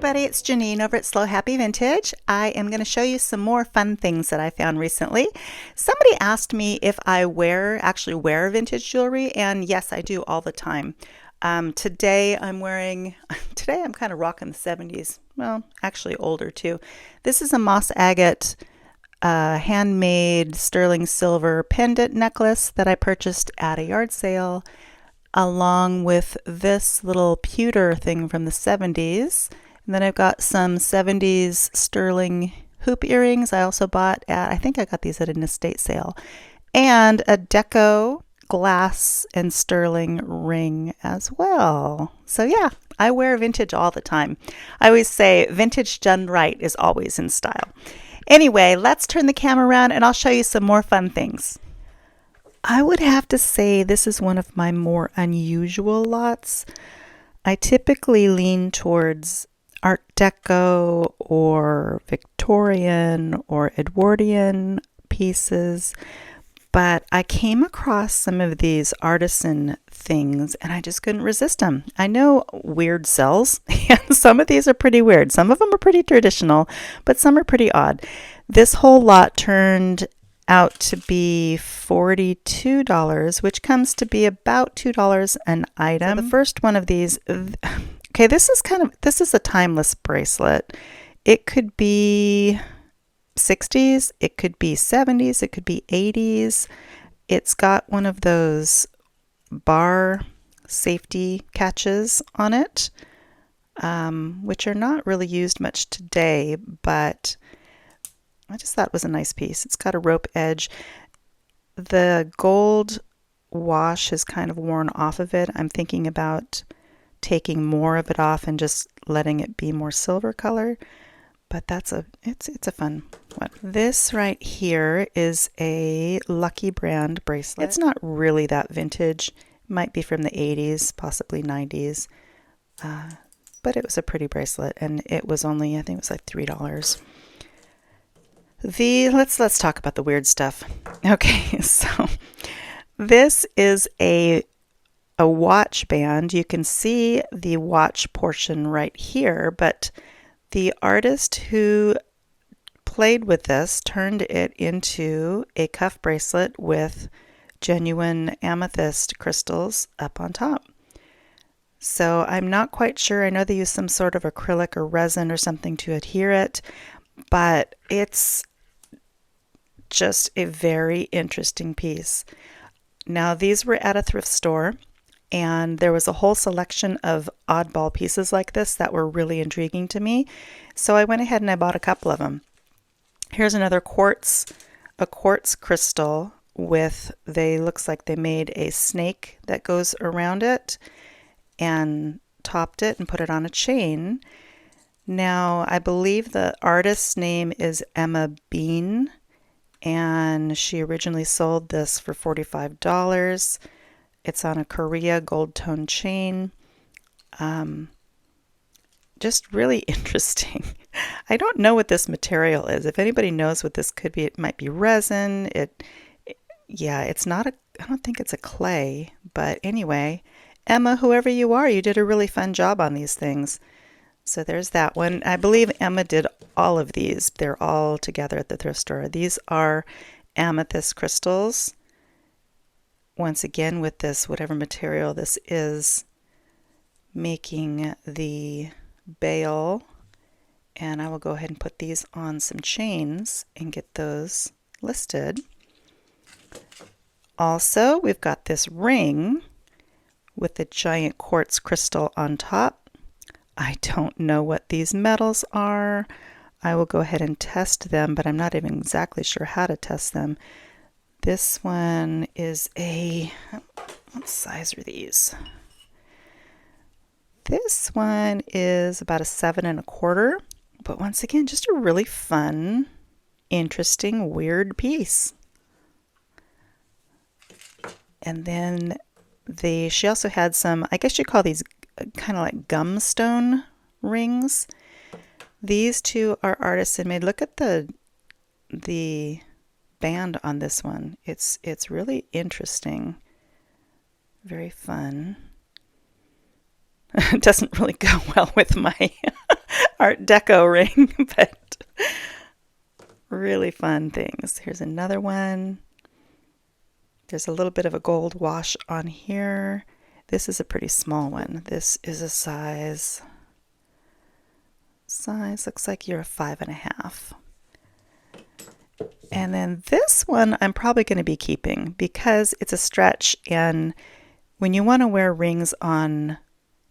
everybody, it's Janine over at Slow Happy Vintage. I am going to show you some more fun things that I found recently. Somebody asked me if I actually wear vintage jewelry, and yes, I do all the time. Today I'm kind of rocking the 70s. Well, actually older too. This is a moss agate handmade sterling silver pendant necklace that I purchased at a yard sale, along with this little pewter thing from the 70s. And then I've got some 70s sterling hoop earrings I also bought I think I got these at an estate sale, and a deco glass and sterling ring as well. So yeah, I wear vintage all the time. I always say vintage done right is always in style. Anyway, let's turn the camera around and I'll show you some more fun things. I would have to say this is one of my more unusual lots. I typically lean towards Art Deco or Victorian or Edwardian pieces, but I came across some of these artisan things and I just couldn't resist them. I know weird sells, and some of these are pretty weird. Some of them are pretty traditional, but some are pretty odd. This whole lot turned out to be $42, which comes to be about $2 an item. So the first one of these, okay, this is a timeless bracelet. It could be 60s, it could be 70s, it could be 80s. It's got one of those bar safety catches on it, which are not really used much today, but I just thought it was a nice piece. It's got a rope edge. The gold wash has kind of worn off of it. I'm thinking about taking more of it off and just letting it be more silver color, but it's a fun one. This right here is a Lucky Brand bracelet. It's not really that vintage. It might be from the 80s, possibly 90s, but it was a pretty bracelet, and it was only, I think it was like $3. Let's talk about the weird stuff. Okay, so this is a watch band. You can see the watch portion right here, but the artist who played with this turned it into a cuff bracelet with genuine amethyst crystals up on top. So I'm not quite sure. I know they use some sort of acrylic or resin or something to adhere it, but it's just a very interesting piece. Now, these were at a thrift store, and there was a whole selection of oddball pieces like this that were really intriguing to me. So I went ahead and I bought a couple of them. Here's another a quartz crystal looks like they made a snake that goes around it and topped it and put it on a chain. Now, I believe the artist's name is Emma Bean, and she originally sold this for $45. It's on a Korea gold tone chain. Just really interesting. I don't know what this material is. If anybody knows what this could be, it might be resin. It's not I don't think it's a clay, but anyway, Emma, whoever you are, you did a really fun job on these things. So there's that one. I believe Emma did all of these. They're all together at the thrift store. These are amethyst crystals. Once again, with this, whatever material this is, making the bail. And I will go ahead and put these on some chains and get those listed. Also, we've got this ring with the giant quartz crystal on top. I don't know what these metals are. I will go ahead and test them, but I'm not even exactly sure how to test them. This one is what size are these? This one is about a 7 1/4, but once again, just a really fun, interesting, weird piece. And then she also had some, I guess you call these kind of like gumstone rings. These two are artisan made. Look at the band on this one. It's really interesting. Very fun. It doesn't really go well with my Art Deco ring, but really fun things. Here's another one. There's a little bit of a gold wash on here. This is a pretty small one. This is a size looks like you're a 5.5. And then this one I'm probably going to be keeping because it's a stretch, and when you want to wear rings on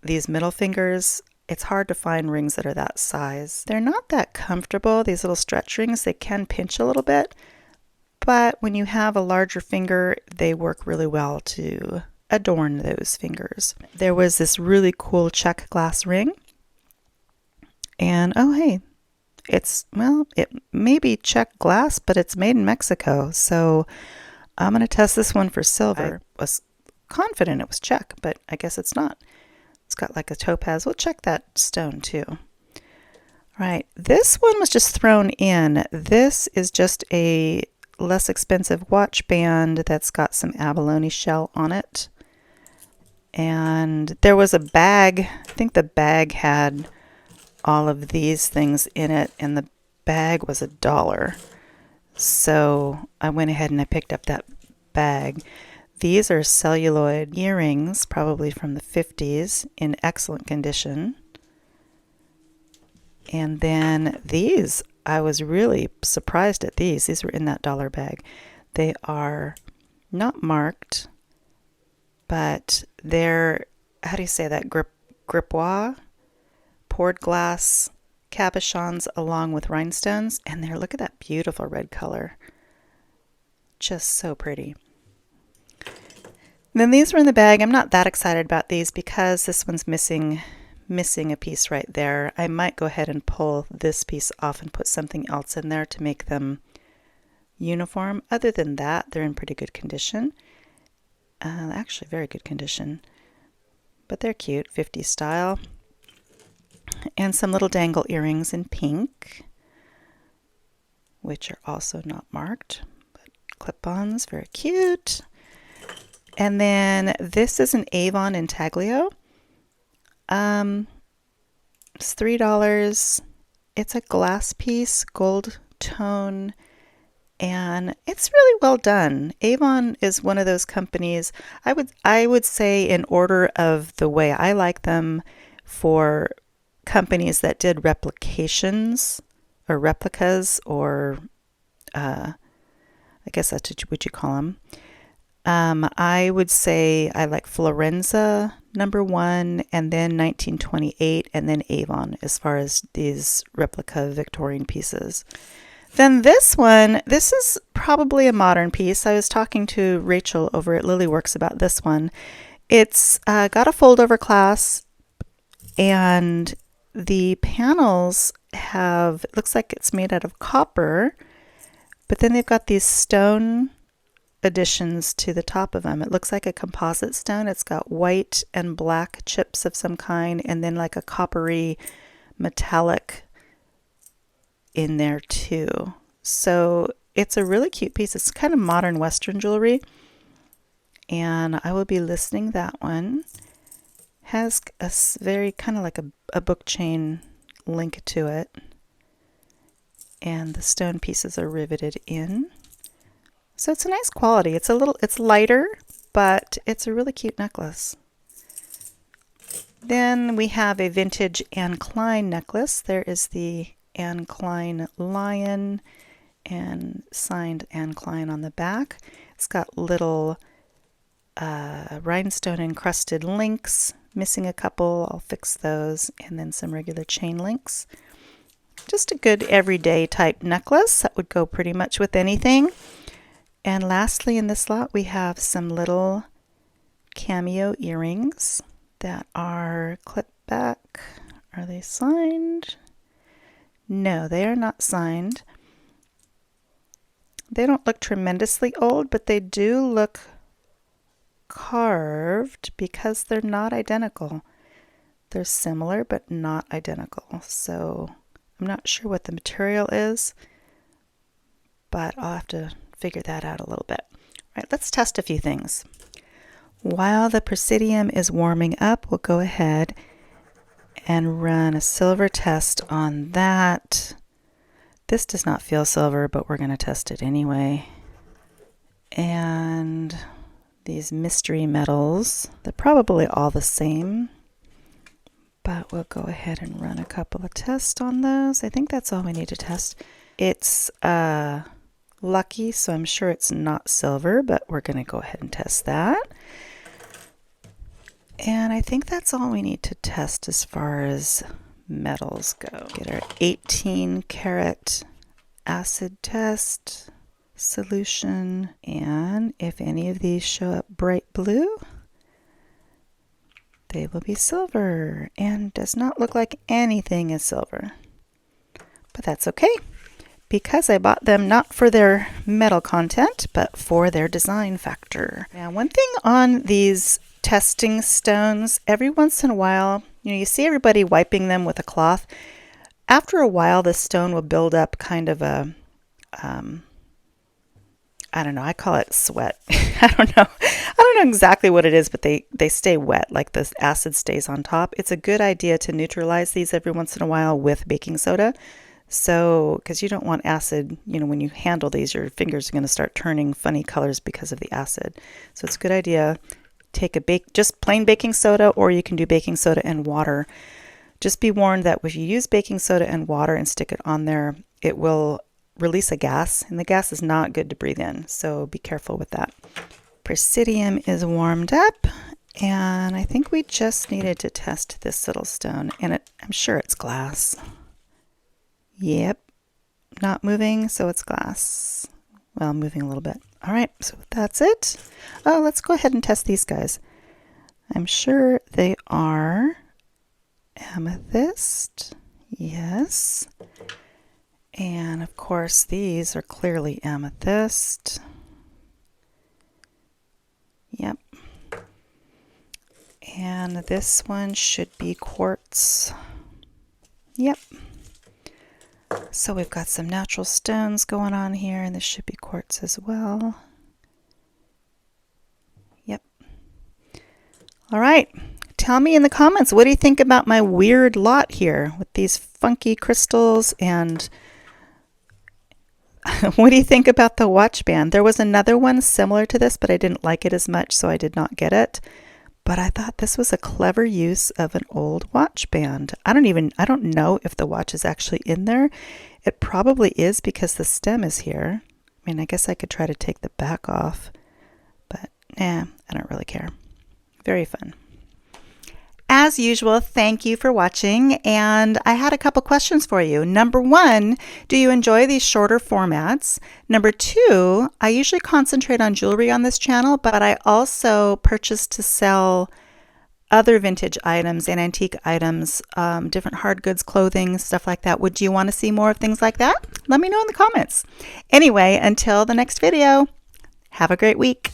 these middle fingers, it's hard to find rings that are that size. They're not that comfortable, these little stretch rings. They can pinch a little bit, but when you have a larger finger, they work really well to adorn those fingers. There was this really cool check glass ring, and oh hey, it may be check glass, but it's made in Mexico, so I'm going to test this one for silver. I was confident it was check, but I guess it's not. It's got like a topaz. We'll check that stone too. All right, this one was just thrown in. This is just a less expensive watch band that's got some abalone shell on it. And there was a bag. I think the bag had all of these things in it, and the bag was $1. So I went ahead and I picked up that bag. These are celluloid earrings, probably from the 50s, in excellent condition. And then these, I was really surprised at these. These were in that dollar bag. They are not marked, but they're, how do you say that, gripois? Poured glass cabochons along with rhinestones. And there, look at that beautiful red color. Just so pretty. Then these were in the bag. I'm not that excited about these because this one's missing a piece right there. I might go ahead and pull this piece off and put something else in there to make them uniform. Other than that, they're in pretty good condition. Actually, very good condition. But they're cute, 50s style. And some little dangle earrings in pink, which are also not marked, but clip-ons, very cute. And then this is an Avon intaglio. It's $3. It's a glass piece, gold tone, and it's really well done. Avon is one of those companies, I would say in order of the way I like them, for companies that did replications or replicas, or I guess that's what you call them. I would say I like Florenza #1, and then 1928, and then Avon as far as these replica Victorian pieces. Then this one, this is probably a modern piece. I was talking to Rachel over at Lilyworks about this one. It's got a fold-over clasp, and the panels have, it looks like it's made out of copper, but then they've got these stone additions to the top of them. It looks like a composite stone. It's got white and black chips of some kind, and then like a coppery metallic in there too. So it's a really cute piece. It's kind of modern Western jewelry, and I will be listing that one. Has a very kind of like a book chain link to it, and the stone pieces are riveted in. So it's a nice quality. It's lighter, but it's a really cute necklace. Then we have a vintage Anne Klein necklace. There is the Anne Klein lion and signed Anne Klein on the back. It's got little rhinestone encrusted links, missing a couple. I'll fix those, and then some regular chain links. Just a good everyday type necklace that would go pretty much with anything. And lastly, in this lot, we have some little cameo earrings that are clip back. Are they signed? No, they are not signed. They don't look tremendously old, but they do look carved because they're not identical. They're similar, but not identical. So I'm not sure what the material is, but I'll have to figure that out a little bit. All right, let's test a few things. While the Presidium is warming up, we'll go ahead and run a silver test on that. This does not feel silver, but we're going to test it anyway. And these mystery metals, they're probably all the same, but we'll go ahead and run a couple of tests on those. I think that's all we need to test. It's lucky, so I'm sure it's not silver, but we're going to go ahead and test that. And I think that's all we need to test as far as metals go. Get our 18 karat acid test solution, and if any of these show up bright blue, they will be silver, and does not look like anything is silver. But that's okay, because I bought them not for their metal content, but for their design factor. Now, one thing on these testing stones, every once in a while, you see everybody wiping them with a cloth. After a while, the stone will build up kind of a, I don't know, I call it sweat. I don't know exactly what it is, but they stay wet, like the acid stays on top. It's a good idea to neutralize these every once in a while with baking soda. So, because you don't want acid, when you handle these, your fingers are going to start turning funny colors because of the acid. So it's a good idea. Take just plain baking soda, or you can do baking soda and water. Just be warned that if you use baking soda and water and stick it on there, it will release a gas, and the gas is not good to breathe in. So be careful with that. Presidium is warmed up, and I think we just needed to test this little stone, and I'm sure it's glass. Yep, not moving, so it's glass. Well, moving a little bit. All right, so that's it. Oh, let's go ahead and test these guys. I'm sure they are amethyst. Yes. And of course, these are clearly amethyst. Yep. And this one should be quartz. Yep. So we've got some natural stones going on here, and this should be quartz as well. Yep. All right. Tell me in the comments, what do you think about my weird lot here with these funky crystals, and what do you think about the watch band? There was another one similar to this, but I didn't like it as much, so I did not get it. But I thought this was a clever use of an old watch band. I don't know if the watch is actually in there. It probably is, because the stem is here. I mean, I guess I could try to take the back off, but I don't really care. Very fun. As usual, thank you for watching, and I had a couple questions for you. Number one, do you enjoy these shorter formats? Number two, I usually concentrate on jewelry on this channel, but I also purchase to sell other vintage items and antique items, different hard goods, clothing, stuff like that. Would you want to see more of things like that? Let me know in the comments. Anyway, until the next video, have a great week.